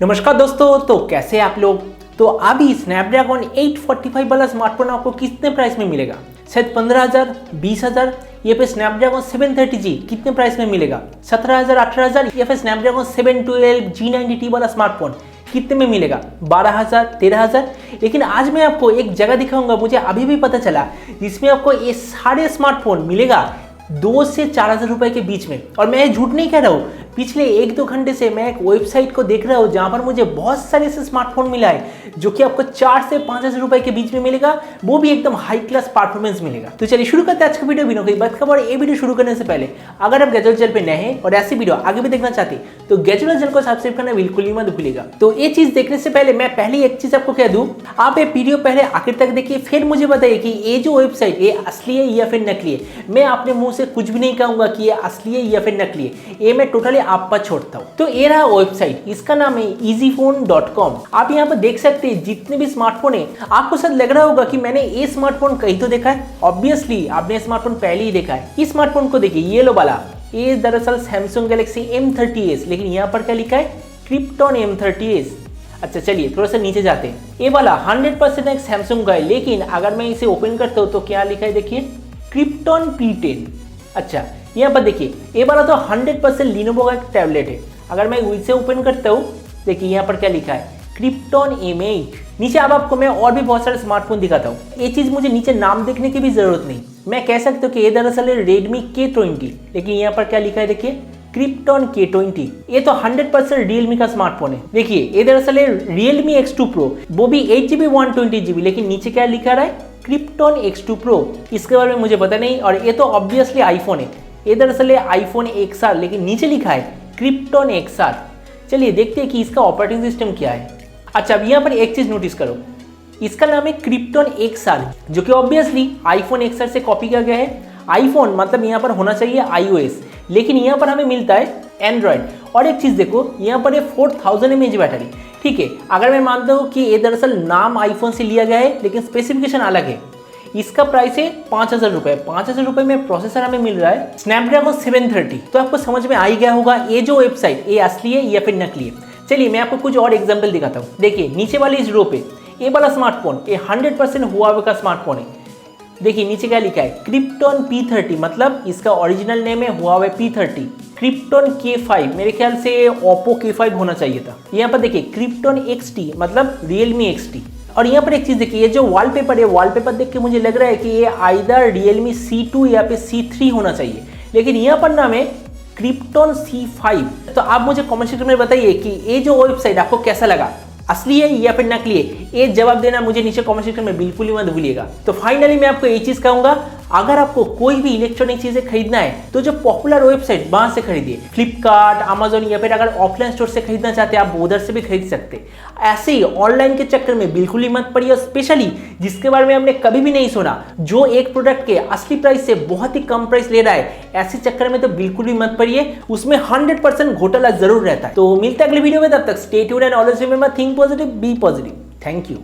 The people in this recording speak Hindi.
नमस्कार दोस्तों, तो कैसे हैं आप लोग। तो अभी स्नैपड्रैगन 845 वाला स्मार्टफोन आपको कितने प्राइस में मिलेगा? शायद 15,000, 20,000। ये पे स्नैपड्रैगन 730G कितने प्राइस में मिलेगा? 17,000, 18,000। ये पे स्नैपड्रैगन 712 G90T वाला स्मार्टफोन कितने में मिलेगा? 12,000, 13,000। लेकिन आज मैं आपको एक जगह दिखाऊंगा, मुझे अभी भी पता चला, जिसमें आपको ये सारे स्मार्टफोन मिलेगा 2 से 4,000 रुपए के बीच में। और मैं झूठ नहीं कह रहा हूँ, पिछले 1-2 घंटे से मैं एक वेबसाइट को देख रहा हूँ जहाँ पर मुझे बहुत सारे ऐसे स्मार्टफोन मिला है जो कि आपको 4 से 5,000 रुपए के बीच में मिलेगा, वो भी एकदम हाई क्लास परफॉर्मेंस मिलेगा। तो चलिए शुरू करते हैं आज का वीडियो। बिना कोई बात खबर, ये वीडियो शुरू करने से पहले अगर आप गैजेट चैनल पे नए हैं और ऐसी वीडियो आगे भी देखना चाहते हैं तो गैजेट चैनल को सब्सक्राइब करना बिल्कुल ही मत भूलिएगा। तो ये चीज देखने से पहले मैं पहले एक चीज आपको कह दूं, आप ये वीडियो पहले आखिर तक देखिए, फिर मुझे बताइए कि ये जो वेबसाइट ये असली है या फिर नकली है। मैं अपने मुंह से कुछ भी नहीं कहूंगा कि ये असली है या फिर नकली है, ये मैं टोटली आप पर छोड़ता हूं। तो ये रहा वेबसाइट, इसका नाम है easyphone.com। आप यहाँ पर देख सकते हैं जितने भी स्मार्टफोन है। आपको शायद लग रहा होगा कि मैंने ये स्मार्टफोन कहीं तो देखा है। ऑब्वियसली आपने स्मार्टफोन पहले ही देखा है। इस स्मार्टफोन को देखिए, ये लो वाला, ये दरअसल सैमसंग गैलेक्सी M30s, लेकिन यहाँ पर क्या लिखा है? Krypton M30s। अच्छा चलिए थोड़ा सा नीचे जाते हैं। ये वाला 100% एक सैमसंग का है, लेकिन अगर मैं इसे ओपन करता हूँ तो क्या लिखा है देखिए, क्रिप्टॉन P10। अच्छा यहाँ पर देखिए, ये वाला तो 100% लिनोवो का टैबलेट है। अगर मैं इसे ओपन करता हूँ, देखिए यहाँ पर क्या लिखा है, क्रिप्टॉन M8। नीचे अब आपको मैं और भी बहुत सारे स्मार्टफोन दिखाता हूँ। ये चीज मुझे नीचे नाम देखने की भी जरूरत नहीं, मैं कह सकता हूँ कि ये दरअसल है Redmi K20, लेकिन यहाँ पर क्या लिखा है देखिए, क्रिप्टॉन K20। ये तो 100% Realme का स्मार्टफोन है। देखिए ये दरअसल है Realme X2 Pro, वो भी 8GB 128GB, लेकिन नीचे क्या लिखा रहा है, क्रिप्टॉन X2 Pro। इसके बारे में मुझे पता नहीं। और ये तो ऑब्वियसली आईफोन है, ये दरअसल है आईफोन XR, लेकिन नीचे लिखा है क्रिप्टॉन XR। चलिए देखते हैं कि इसका ऑपरेटिंग सिस्टम क्या है। अच्छा अब यहाँ पर एक चीज नोटिस करो, इसका नाम है क्रिप्टॉन XR, जो कि ऑब्वियसली आईफोन XR से कॉपी किया गया है। आईफोन मतलब यहाँ पर होना चाहिए iOS, लेकिन यहाँ पर हमें मिलता है एंड्रॉयड। और एक चीज देखो, यहाँ पर है 4000 mAh बैटरी। ठीक है, अगर मैं मानता हूँ कि ये दरअसल नाम आईफोन से लिया गया है, लेकिन स्पेसिफिकेशन अलग है। इसका प्राइस है 5,000 रुपए। 5,000 रुपए में प्रोसेसर हमें मिल रहा है स्नैपड्रैगन 730। तो आपको समझ में आ ही गया होगा ये जो वेबसाइट ये असली है या फिर नकली है। चलिए मैं आपको कुछ और एग्जांपल दिखाता हूँ। देखिए नीचे वाली इस रो पे ये वाला स्मार्टफोन ये 100% हुआवे का स्मार्टफोन है। देखिए नीचे क्या लिखा है, क्रिप्टॉन P30, मतलब इसका ओरिजिनल नेम है हुआवे P30। क्रिप्टॉन K5, मेरे ख्याल से ओप्पो K5 होना चाहिए था। यहाँ पर देखिए क्रिप्टॉन XT, मतलब Realme XT। और यहाँ पर एक चीज देखिए, ये जो वॉलपेपर है, वॉलपेपर देख के मुझे लग रहा है कि ये आइदर Realme C2 या फिर C3 होना चाहिए, लेकिन यहाँ पर नाम है क्रिप्टॉन C5। तो आप मुझे कमेंट सेक्शन में बताइए कि ये जो वेबसाइट आपको कैसा लगा, असली है या फिर नकली है। ये जवाब देना मुझे नीचे कमेंट सेक्शन में बिल्कुल ही मत भूलिएगा। तो फाइनली मैं आपको ये चीज कहूंगा, अगर आपको कोई भी इलेक्ट्रॉनिक चीजें खरीदना है तो जो पॉपुलर वेबसाइट वहां से खरीदिए, फ्लिपकार्ट, अमेजोन, या फिर अगर ऑफलाइन स्टोर से खरीदना चाहते हैं आप उधर से भी खरीद सकते हैं। ऐसे ही ऑनलाइन के चक्कर में बिल्कुल ही मत पड़िए, स्पेशली जिसके बारे में हमने कभी भी नहीं सुना, जो एक प्रोडक्ट के असली प्राइस से बहुत ही कम प्राइस ले रहा है, ऐसे चक्कर में तो बिल्कुल भी मत पड़िए, उसमें 100% घोटाला जरूर रहता है। तो मिलते हैं अगले वीडियो में, तब तक stay tuned and always remember, think positive, be positive. Thank you.